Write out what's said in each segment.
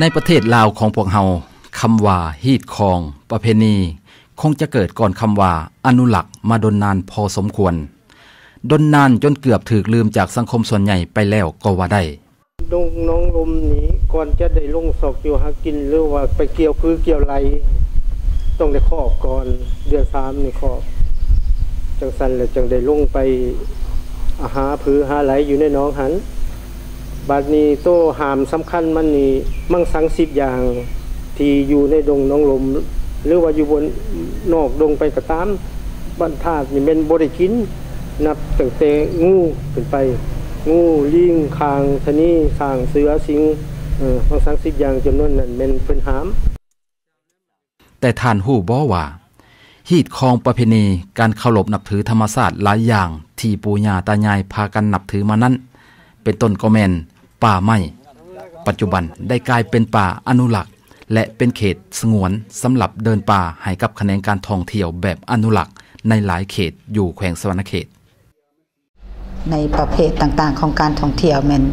ในประเทศลาวของพวกเฮาคำว่าฮีดคองประเพณีคงจะเกิดก่อนคำว่าอนุรักษ์มาดนนานพอสมควรดนนานจนเกือบถูกลืมจากสังคมส่วนใหญ่ไปแล้วก็ว่าได้ดงน้องลมนี้ก่อนจะได้ลงศอกอยู่หากินหรือว่าไปเกี่ยวพืชเกี่ยวไรต้องได้ครอบก่อนเดือน3นี่ครอบจังซั่นแล้วจังได้ลงไปหาพืชหาไหลอยู่ในหนองหันบัดนี้โตหามสำคัญมันนี่มั่งสัง10อย่างที่อยู่ในดงน้องลมหรือว่าอยู่บนนอกดงไปก็ตามบรรทัดนี่แม่นบ่ได้กินนับตั้งแต่งูขึ้นไปงูลิงคางทะนีสร้างเสือสิงมั่งสัง10อย่างจำนวนนั้นแม่นเพิ่นหามแต่ท่านฮู้บ่ว่าฮีดคองประเพณีการเคารพนับถือธรรมชาติหลายอย่างที่ปู่ย่าตายายพากันนับถือมานั้นเป็นต้นก็แม่นป่าไม้ปัจจุบันได้กลายเป็นป่าอนุรักษ์และเป็นเขตสงวนสำหรับเดินป่าให้กับแขนงการท่องเที่ยวแบบอนุรักษ์ในหลายเขตอยู่แขวงสวรรณเขตในประเภทต่างๆของการท่องเที่ยวแม่น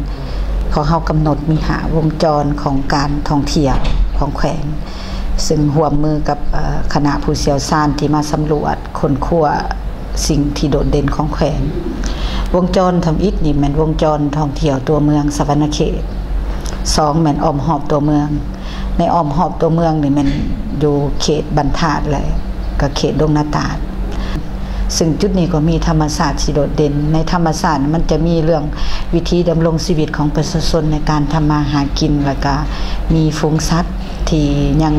พอเฮากำหนดมีหาวงจรของการท่องเที่ยวของแขวงซึ่งร่วมมือกับคณะผู้เชี่ยวชาญที่มาสำรวจค้นคว้าสิ่งที่โดดเด่นของแขวงวงจรทำอิฐนี่แม่นวงจรท่องเที่ยวตัวเมืองสวรรณเขต2แม่นอ้อมรอบตัวเมืองในอ้อมรอบตัวเมืองนี่แม่นอยู่เขตบรรทัดและก็เขตดงนาตาดซึ่งจุดนี้ก็มีธรรมชาติที่โดดเด่นในธรรมชาติมันจะมีเรื่องวิธีดำรงชีวิตของประชาชนในการทำมาหากินแล้วก็มีฝูงสัตว์ที่ยัง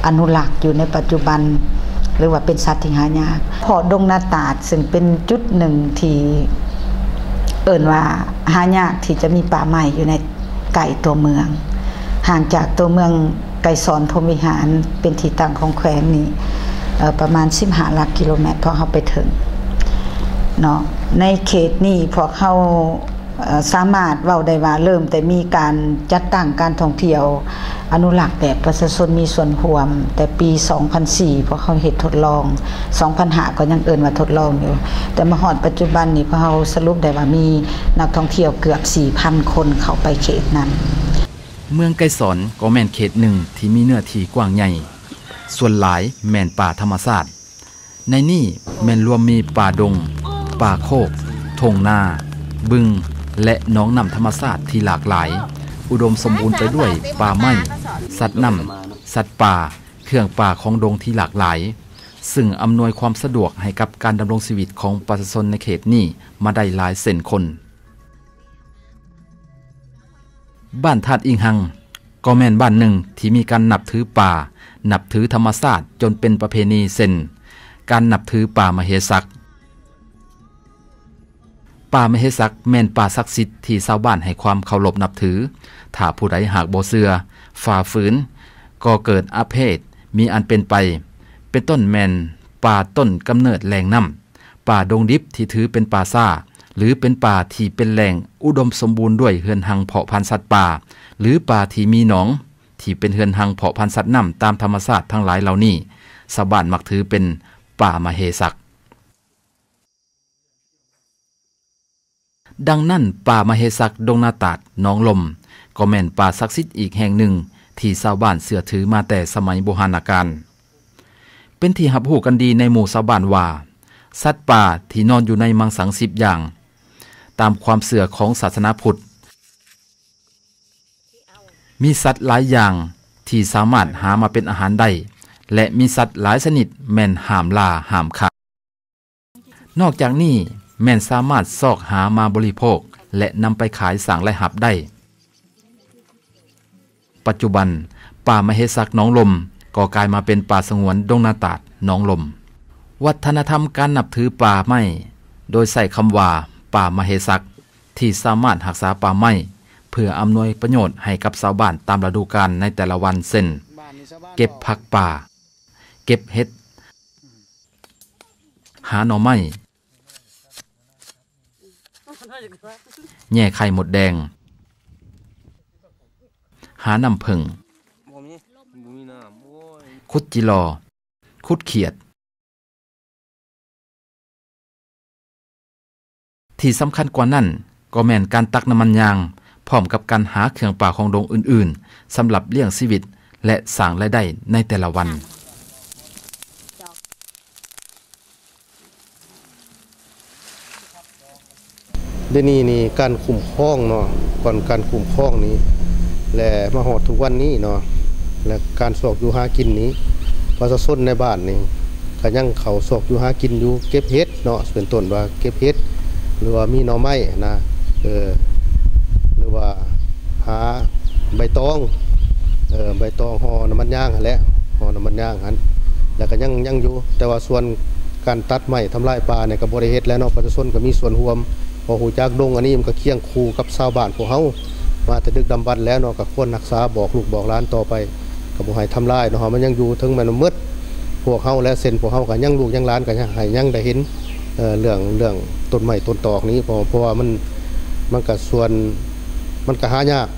อนุรักษ์อยู่ในปัจจุบันหรือว่าเป็นสัตว์ที่หายากเพราะดงนาตาดซึ่งเป็นจุดหนึ่งที่เอิ้นว่าหายากที่จะมีป่าไม้อยู่ในไกลตัวเมืองห่างจากตัวเมืองไกรสอนพรหมวิหารเป็นที่ตั้งของแขวงนี้ประมาณ15หลักกิโลเมตรพอเฮาไปถึงเนาะในเขตนี้พวกเฮาสามารถเว้าได้ว่าเริ่มแต่มีการจัดตั้งการท่องเที่ยวอนุรักษ์แบบประชาชนมีส่วนร่วมแต่ปี2004พวกเฮาเฮ็ดทดลอง2005ก็ยังเอิ้นว่าทดลองอยู่แต่มาฮอดปัจจุบันนี้พวกเฮาสรุปได้ว่ามีนักท่องเที่ยวเกือบ 4,000 คนเข้าไปเขตนั้นเมืองไกรสอนก็แม่นเขตหนึ่งที่มีเนื้อที่กว้างใหญ่ส่วนหลายแม่นป่าธรรมชาติในนี่แม่นรวมมีป่าดงป่าโคกทุ่งนาบึงและหนองน้ำธรรมชาติที่หลากหลายอุดมสมบูรณ์ไปด้วยป่าไม้สัตว์น้ำสัตว์ป่าเครื่องป่าของดงที่หลากหลายซึ่งอำนวยความสะดวกให้กับการดำรงชีวิตของประชาชนในเขตนี้มาได้หลายแสนคนบ้านธาตุอิงหังก็แม่นบ้านหนึ่งที่มีการนับถือป่านับถือธรรมชาติจนเป็นประเพณีเส้นการนับถือป่ามเหสักป่ามเหสักแม่นป่าศักดิ์สิทธิ์ที่ชาวบ้านให้ความเคารพนับถือถ้าผู้ใดหากบ่เชื่อฝ่าฝืนก็เกิดอาเพศมีอันเป็นไปเป็นต้นแม่นป่าต้นกำเนิดแหล่งน้ำป่าดงดิบที่ถือเป็นป่าซ่าหรือเป็นป่าที่เป็นแหล่งอุดมสมบูรณ์ด้วยเฮือนหังเพาะพันธุ์สัตว์ป่าหรือป่าที่มีหนองที่เป็นเฮือนหังเพาะพันธุ์สัตว์น้ำตามธรรมชาติทั้งหลายเหล่านี้ชาวบ้านมักถือเป็นป่ามเหสักดังนั้นป่ามเหสักดงนาตาดหนองลมก็แม่นป่าศักดิ์สิทธิ์อีกแห่งหนึ่งที่ชาวบ้านเชื่อถือมาแต่สมัยโบราณกาลเป็นที่รับรู้กันดีในหมู่ชาวบ้านว่าสัตว์ป่าที่นอนอยู่ในมังสัง10อย่างตามความเชื่อของศาสนาพุทธมีสัตว์หลายอย่างที่สามารถหามาเป็นอาหารได้และมีสัตว์หลายชนิดแม่นห้ามล่าห้ามฆ่านอกจากนี้แม่นสามารถซอกหามาบริโภคและนำไปขายสร้างรายรับได้ปัจจุบันป่ามเหสักหนองลมก็กลายมาเป็นป่าสงวนดงนาตาดหนองลมวัฒนธรรมการนับถือป่าไม้โดยใส่คำว่าป่ามเหสักที่สามารถรักษาป่าไม้เพื่ออำนวยประโยชน์ให้กับชาวบ้านตามฤดูกาลในแต่ละวันเช่นเก็บผักป่าเก็บเห็ดหาหน่อไม้แย่ไข่หมดแดงหาน้ำผึ้งขุดจิลอขุดเขียดที่สำคัญกว่านั้นก็แม่นการตักน้ำมันยาง พร้อมกับการหาเครื่องป่าของดงอื่นๆสำหรับเลี้ยงชีวิตและสร้างรายได้ในแต่ละวันเดี๋ยวนี้นี่การคุ้มครองเนาะก่อนการคุ้มครองนี้และมาฮอดทุกวันนี้เนาะและการสอกอยู่หากินนี้ประชาชนในบ้านนี่ก็ยังเขาสอกอยู่หากินอยู่เก็บเห็ดเนาะเป็นต้นว่าเก็บเห็ดหรือว่ามีหน่อไม้นะหรือว่าหาใบตองใบตองห่อน้ำมันย่างหั่นแหละห่อน้ำมันย่างหั่นแล้วก็ยังอยู่แต่ว่าส่วนการตัดไม้ทำลายป่าเนี่ยก็บ่ได้เฮ็ดแล้วเนาะประชาชนก็มีส่วนร่วมพอฮู้จักดงอันนี้มันก็เคียงคู่กับชาวบ้านพวกเฮามาแต่ดึกดำบรรพ์แล้วเนาะก็ควรรักษาบอกลูกบอกหลานต่อไปก็บ่ให้ทำลายเนาะมันยังอยู่ถึงมันมืดพวกเฮาและเส้นพวกเฮาก็ยังลูกยังหลานก็ให้ยังได้เห็นเรื่องต้นไม้ต้นตอกนี้เพราะว่ามันก็ส่วนมันก็หายาก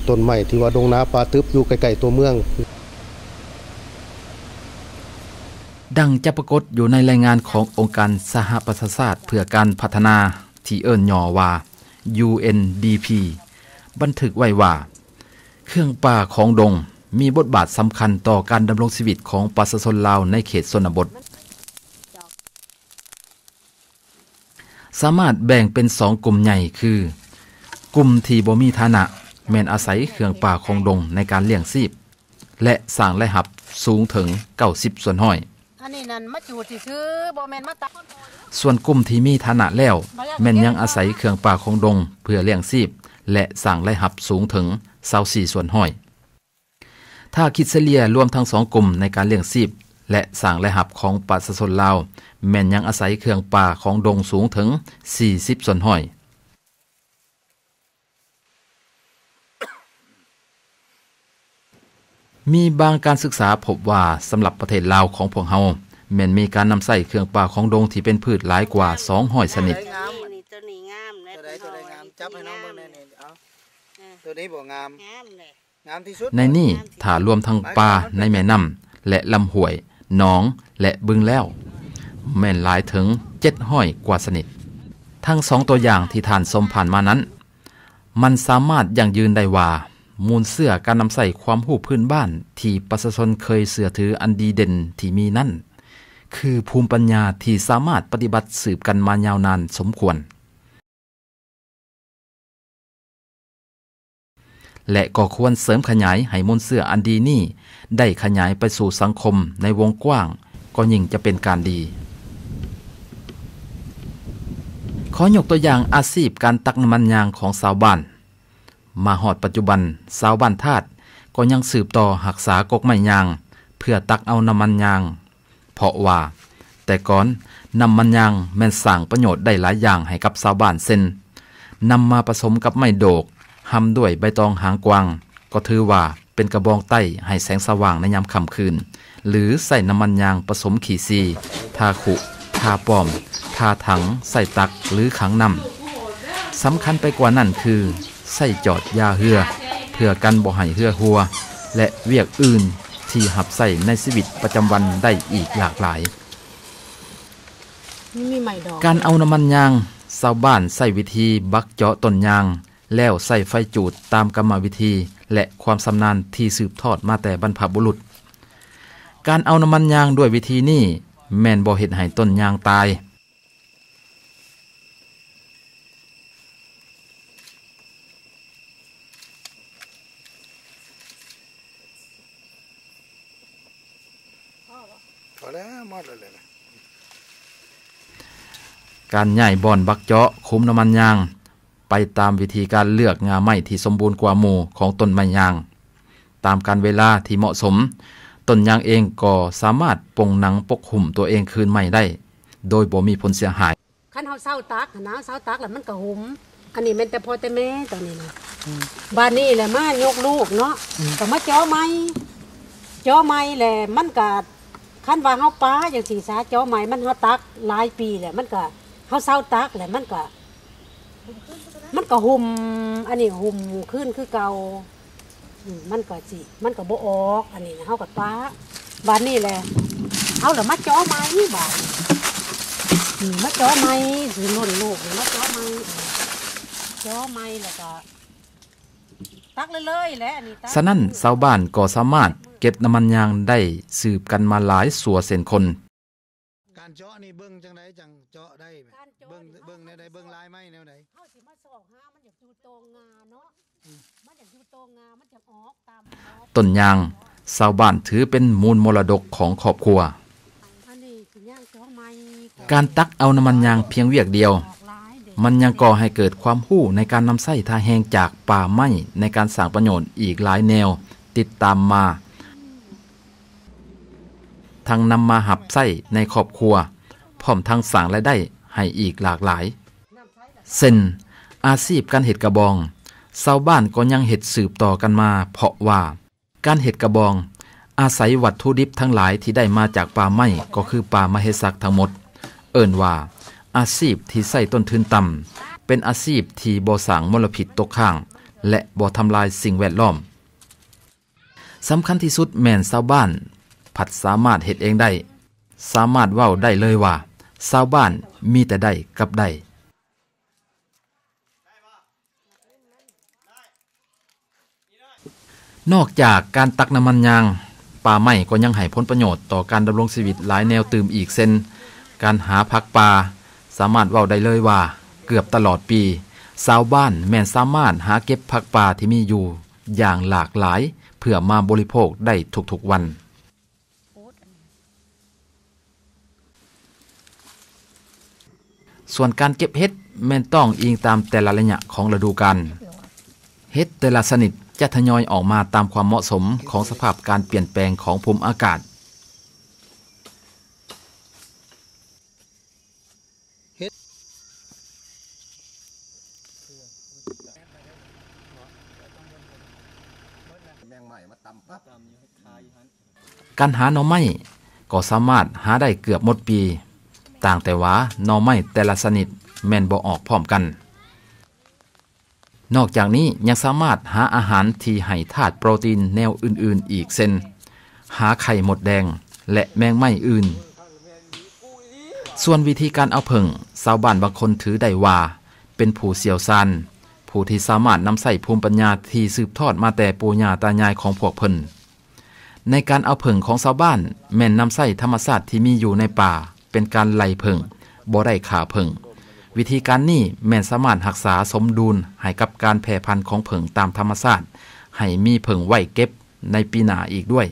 ต้นไม้ที่ว่าดงนาป่าตึบอยู่ใกล้ๆตัวเมืองดังจะปรากฏอยู่ในรายงานขององค์การสหประชาชาติเพื่อการพัฒนาที่เอิ้นย่อว่า UNDP บันทึกไว้ว่าเครื่องป่าของดงมีบทบาทสำคัญต่อการดำรงชีวิตของประชาชนลาวในเขตชนบทสามารถแบ่งเป็น2กลุ่มใหญ่คือกลุ่มที่บ่มีฐานะแม่นอาศัยเครื่องป่าของดงในการเลี้ยงชีพและสร้างรายรับสูงถึง90%อันนี้นั่นมาจูดซื่อบ่แม่นมาตักส่วนกลุ่มที่มีฐานะแล้วแม่นยังอาศัยเครื่องป่าของดงเพื่อเลี้ยงชีพและสร้างรายรับสูงถึง24%ถ้าคิดเฉลี่ยรวมทั้ง2กลุ่มในการเลี้ยงชีพและสร้างรายรับของประชาชนลาวแม่นยังอาศัยเครื่องป่าของดงสูงถึง40%มีบางการศึกษาพบว่าสำหรับประเทศลาวของพวกเฮาแม่นมีการนำใส่เครื่องป่าของดงที่เป็นพืชหลายกว่า200ชนิดตัวนี้งามตัวงามจับให้น้องเบิ่งนี่เอาตัวนี้บ่งามงามที่สุดในนี้ถ้ารวมทั้งป่าในแม่น้ำและลำห้วยหนองและบึงแล้วแม่นหลายถึง700กว่าชนิดทั้ง2ตัวอย่างที่ท่านชมผ่านมานั้นมันสามารถยั่งยืนได้ว่ามูลเสื้อการนำใส่ความรู้พื้นบ้านที่ประชาชนเคยเสื่อถืออันดีเด่นที่มีนั่นคือภูมิปัญญาที่สามารถปฏิบัติสืบกันมายาวนานสมควรและก็ควรเสริมขยายให้มูลเสื้ออันดีนี้ได้ขยายไปสู่สังคมในวงกว้างก็ยิ่งจะเป็นการดีขอยกตัวอย่างอาชีพการตักน้ำมันยางของชาวบ้านมาฮอดปัจจุบันชาวบ้านธาตุก็ยังสืบต่อรักษากกไม้ยางเพื่อตักเอาน้ำมันยางเพราะว่าแต่ก่อนน้ำมันยางแม่นสร้างประโยชน์ได้หลายอย่างให้กับชาวบ้านเช่นนำมาผสมกับไม้โดกหำด้วยใบตองหางกวางก็ถือว่าเป็นกระบองไต้ให้แสงสว่างในยามค่ำคืนหรือใส่น้ำมันยางผสมขี้ซีทาขุทาป้อมทาถังใส่ตักหรือขังน้ำสำคัญไปกว่านั้นคือใส่จอดยาเหือเพื่อกันบ่ให้เหือหัวและเวียกอื่นที่หับใส่ในชีวิตประจำวันได้อีกหลากหลายการเอาน้ำมันยางชาวบ้านใส่วิธีบักเจาะต้นยางแล้วใส่ไฟจูดตามกรรมวิธีและความชำนาญที่สืบทอดมาแต่บรรพบุรุษการเอาน้ำมันยางด้วยวิธีนี้แม่นบ่เฮ็ดให้ต้นยางตายการย้ายบ่อนบักเจาะคุมน้ำมันยางไปตามวิธีการเลือกงาไม้ที่สมบูรณ์กว่าหมู่ของต้นไม้ยางตามการเวลาที่เหมาะสมต้นยางเองก็สามารถปงหนังปกหุ่มตัวเองคืนใหม่ได้โดยบ่มีผลเสียหายคันเฮาเซาตักนะเซาตักแล้วมันก็หุ่มอันนี้แม่นแต่พ่อแต่แม่ตอนนี้นะบ้านนี้แหละมายกลูกเนาะก็มาจ่อไม้แหละมันก็คันว่าเฮาป้าจังซี่ซะจ่อไม้มันเฮาตักหลายปีแหละมันก็เฮาเซาตักแหละมันก็หุ่มอันนี้หุ่มขึ้นคือเก่ามันก็บ่ออกอันนี้นะเฮาก็ป้าบ้านนี้แหละเอาแล้วมาจ่อไม้บาดมาจ่อไม้สิล้นลูกมาจ่อไม้แล้วก็ ตักเลยๆแหละอันนี้ฉะนั้นชาวบ้านก็สามารถเก็บน้ำมันยางได้สืบกันมาหลายสัวเส้นคนการเจาะนี่เบิ่งจังไดจังเจาะได้เบิ่งแนวใดเบิ่งลายไม้แนวใดเฮาสิมาซอกหามันอยากอยู่ตรงงาเนาะมันอยากอยู่ตรงงามันจะออกตามต้นยางชาวบ้านถือเป็นมูลมรดกของครอบครัวการตักเอาน้ำมันยางเพียงเวียกเดียวมันยังก่อให้เกิดความรู้ในการนำไส้ทาแห้งจากป่าไม้ในการสร้างประโยชน์อีกหลายแนวติดตามมาทั้งนำมาหับไส้ในครอบครัวพร้อมทั้งสร้างรายได้ให้อีกหลากหลายเส้นอาชีพการเฮ็ดกระบองชาวบ้านก็ยังเฮ็ดสืบต่อกันมาเพราะว่าการเฮ็ดกระบองอาศัยวัตถุดิบทั้งหลายที่ได้มาจากป่าไม้ก็คือป่ามเหสักทั้งหมดเอิ้นว่าอาชีพที่ใช้ต้นทุนต่ำเป็นอาชีพที่บ่สร้างมลพิษตกค้างและบ่ทำลายสิ่งแวดล้อมสำคัญที่สุดแม่นชาวบ้านผัดสามารถเฮ็ดเองได้สามารถเว้าได้เลยว่าชาวบ้านมีแต่ได้กับได้นอกจากการตักน้ำมันยางป่าไม้ก็ยังให้ผลประโยชน์ต่อการดำรงชีวิตหลายแนวตื่มอีกเช่นการหาผักป่าสามารถเว้าได้เลยว่าเกือบตลอดปีชาวบ้านแม่นสามารถหาเก็บผักป่าที่มีอยู่อย่างหลากหลายเพื่อมาบริโภคได้ทุกๆวันส่วนการเก็บเห็ดแม่นต้องอิงตามแต่ละระยะของฤดูกาลเห็ดแต่ละชนิดจะทยอยออกมาตามความเหมาะสมของสภาพการเปลี่ยนแปลงของภูมิอากาศการหาหน่อไม้ก็สามารถหาได้เกือบหมดปีต่างแต่ว่าหน่อไม้แต่ละชนิดแม่นบ่ออกพร้อมกันนอกจากนี้ยังสามารถหาอาหารที่ให้ธาตุโปรตีนแนวอื่นๆอีกเช่นหาไข่มดแดงและแมงไม้อื่นส่วนวิธีการเอาผึ้งชาวบ้านบางคนถือได้ว่าเป็นผู้เชี่ยวชาญผู้ที่สามารถนำใส่ภูมิปัญญาที่สืบทอดมาแต่ปู่ย่าตายายของพวกเพิ่นในการเอาผึ้งของชาวบ้านแม่นนำใส่ธรรมชาติที่มีอยู่ในป่าเป็นการไล่ผึ้งบ่ได้ฆ่าผึ้งวิธีการนี้แม่นสามารถรักษาสมดุลให้กับการแพร่พันธุ์ของผึ้งตามธรรมชาติให้มีผึ้งไว้เก็บในปีหน้าอีกด้วย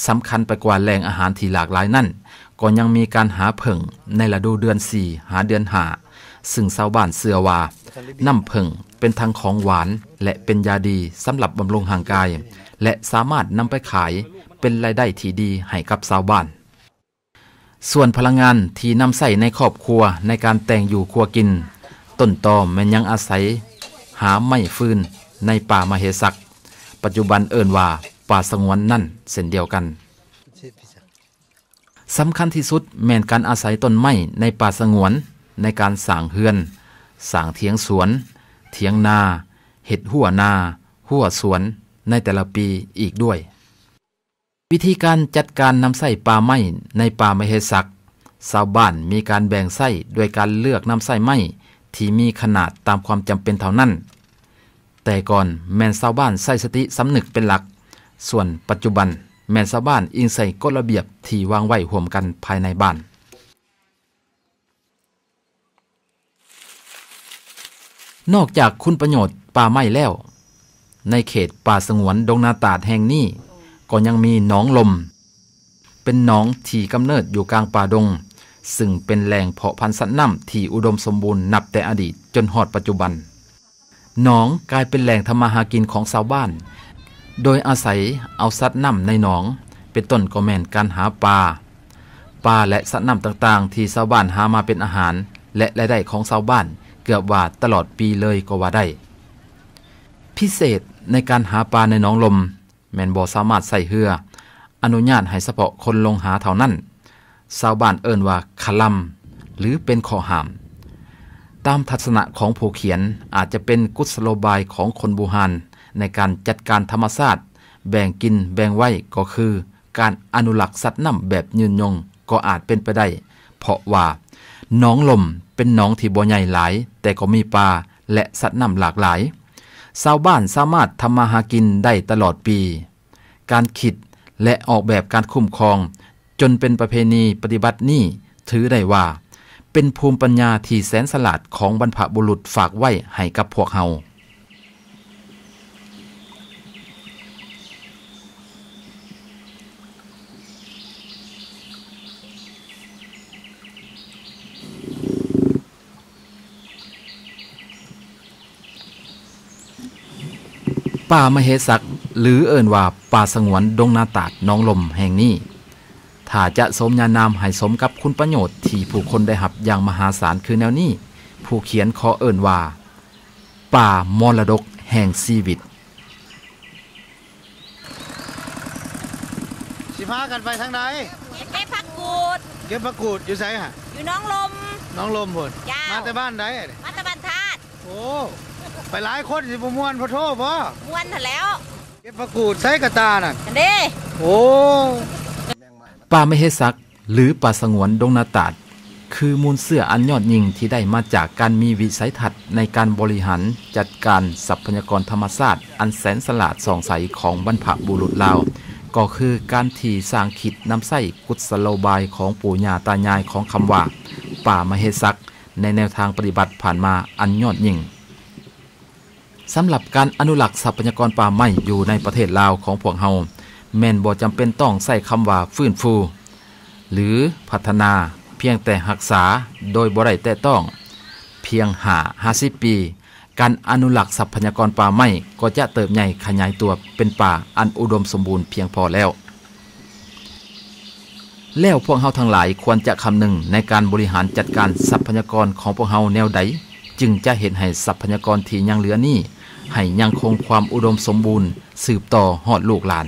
สำคัญไปกว่าแหล่งอาหารที่หลากหลายนั่นก็ยังมีการหาผึ้งในฤดูเดือน4หาเดือน5ซึ่งชาวบ้านเชื่อว่าน้ำผึ้งเป็นทั้งของหวานและเป็นยาดีสำหรับบำรุงร่างกายและสามารถนำไปขายเป็นรายได้ที่ดีให้กับชาวบ้านส่วนพลังงานที่นำใส่ในครอบครัวในการแต่งอยู่ครัวกินต้นตอแม้นยังอาศัยหาไม้ฟืนในป่ามเหสักปัจจุบันเอิ้นว่าป่าสงวนนั่นเช่นเดียวกันสำคัญที่สุดแม่นการอาศัยต้นไม้ในป่าสงวนในการสร้างเรือนสร้างเถียงสวนเถียงนาเห็ดหัวนาหัวสวนในแต่ละปีอีกด้วยวิธีการจัดการนำไส้ป่าไม้ในป่ามเหสักชาวบ้านมีการแบ่งไส้ด้วยการเลือกนำไส้ไม้ที่มีขนาดตามความจำเป็นเท่านั้นแต่ก่อนแม่นชาวบ้านใส่สติสำนึกเป็นหลักส่วนปัจจุบันแม่นชาวบ้านอิงใส่กฎระเบียบที่วางไว้ร่วมกันภายในบ้านนอกจากคุณประโยชน์ป่าไม้แล้วในเขตป่าสงวนดงนาตาดแห่งนี้ก็ยังมีหนองลมเป็นหนองที่กำเนิดอยู่กลางป่าดงซึ่งเป็นแหล่งเพาะพันธุ์สัตว์น้ำที่อุดมสมบูรณ์นับแต่อดีตจนฮอดปัจจุบันหนองกลายเป็นแหล่งทำมาหากินของชาวบ้านโดยอาศัยเอาสัตว์น้ำในหนองเป็นต้นก็แม่นการหาปลาและสัตว์น้ำต่างๆที่ชาวบ้านหามาเป็นอาหารและรายได้ของชาวบ้านเกือบว่าตลอดปีเลยก็ว่าได้พิเศษในการหาปลาในหนองลมแม่นบ่สามารถใส่เรืออนุญาตให้เฉพาะคนลงหาเท่านั้นชาวบ้านเอิ้นว่าคลัมหรือเป็นข้อห้ามตามทัศนะของผู้เขียนอาจจะเป็นกุศโลบายของคนโบราณในการจัดการธรรมชาติแบ่งกินแบ่งไว้ก็คือการอนุรักษ์สัตว์น้ำแบบยืนยงก็อาจเป็นไปได้เพราะว่าหนองลมเป็นหนองที่บ่ใหญ่หลายแต่ก็มีปลาและสัตว์น้ำหลากหลาย ชาวบ้านสามารถทำมาหากินได้ตลอดปีการคิดและออกแบบการคุ้มครองจนเป็นประเพณีปฏิบัตินี้ถือได้ว่าเป็นภูมิปัญญาที่แสนฉลาดของบรรพบุรุษฝากไว้ให้กับพวกเฮาป่ามเหสักหรือเอิ้นว่าป่าสงวนดงนาตาดน้องลมแห่งนี้ถ้าจะสมญานามให้สมกับคุณประโยชน์ที่ผู้คนได้รับอย่างมหาศาลคือแนวนี้ผู้เขียนขอเอิ้นว่าป่ามรดกแห่งชีวิตสิพากันไปทางใดเก็บผักกูดเก็บผักกูดอยู่ไสฮะอยู่น้องลมพุ่นมาแต่บ้านใดมาแต่บ้านธาตุโอ้ไปหลายคนสิบ่ม่วนบ่โทษบ่ม่วนหั่นแล้วเก็บผักกูดใส่กระตาน่ะเด้โอ้ป่ามเหสักหรือป่าสงวนดงนาตาดคือมูลเสื้ออันยอดยิ่งที่ได้มาจากการมีวิสัยทัศน์ในการบริหารจัดการทรัพยากรธรรมชาติอันแสนฉลาดส่องใสของบรรพบุรุษลาวก็คือการที่สร้างคิดนำใส้กุศโลบายของปู่ย่าตายายของคำว่าป่ามเหสักในแนวทางปฏิบัติผ่านมาอันยอดยิ่งสำหรับการอนุรักษ์ทรัพยากรป่าไม้อยู่ในประเทศลาวของพวกเฮาแม่นบ่จำเป็นต้องใช้คำว่าฟื้นฟูหรือพัฒนาเพียงแต่รักษาโดยบ่ได้แตะต้องเพียง50 ปีการอนุรักษ์ทรัพยากรป่าไม้ก็จะเติบใหญ่ขยายตัวเป็นป่าอันอุดมสมบูรณ์เพียงพอแล้วพวกเฮาทั้งหลายควรจะคำนึงในการบริหารจัดการทรัพยากรของพวกเฮาแนวใดจึงจะเห็นให้ทรัพยากรที่ยังเหลือนี้ให้ยังคงความอุดมสมบูรณ์สืบต่อฮอดลูกหลาน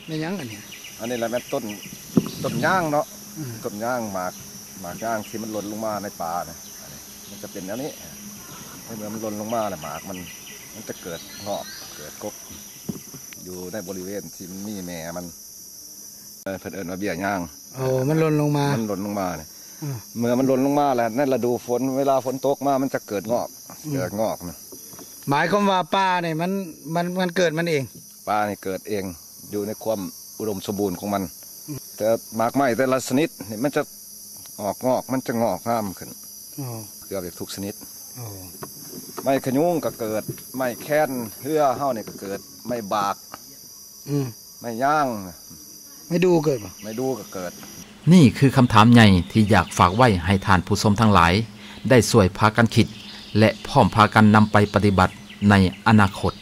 แม่ยังอันนี้แหละแม่ต้นย่างเนาะต้นย่างหมากย่างที่มันหล่นลงมาในป่านะมันจะเป็นอันนี้เมื่อมันหล่นลงมาแล้วหมากมันจะเกิดงอกเกิดกบอยู่ในบริเวณที่มันมีแม่มันเพิ่นเอิ้นว่าเบี้ยย่างมันหล่นลงมาเนี่ยเมื่อมันหล่นลงมาแล้วในฤดูฝนเวลาฝนตกมามันจะเกิดงอกนะหมายความว่าป่าเนี่ยมันเกิดมันเองป่าเนี่ยเกิดเองอยู่ในความอุดมสมบูรณ์ของมันแต่หมากไม้แต่ละชนิดนี่มันจะงอกมันจะงอกงามขึ้นเกือบทุกชนิดไม้ขยุงก็เกิดไม้แค้นเหือเฮาเนี่ยก็เกิดไม้บากไม้ย่างไม่ดูเกิดป่ะไม่ดูก็เกิดนี่คือคำถามใหญ่ที่อยากฝากไว้ให้ท่านผู้ชมทั้งหลายได้ช่วยพากันคิดและพร้อมพากันนำไปปฏิบัติในอนาคต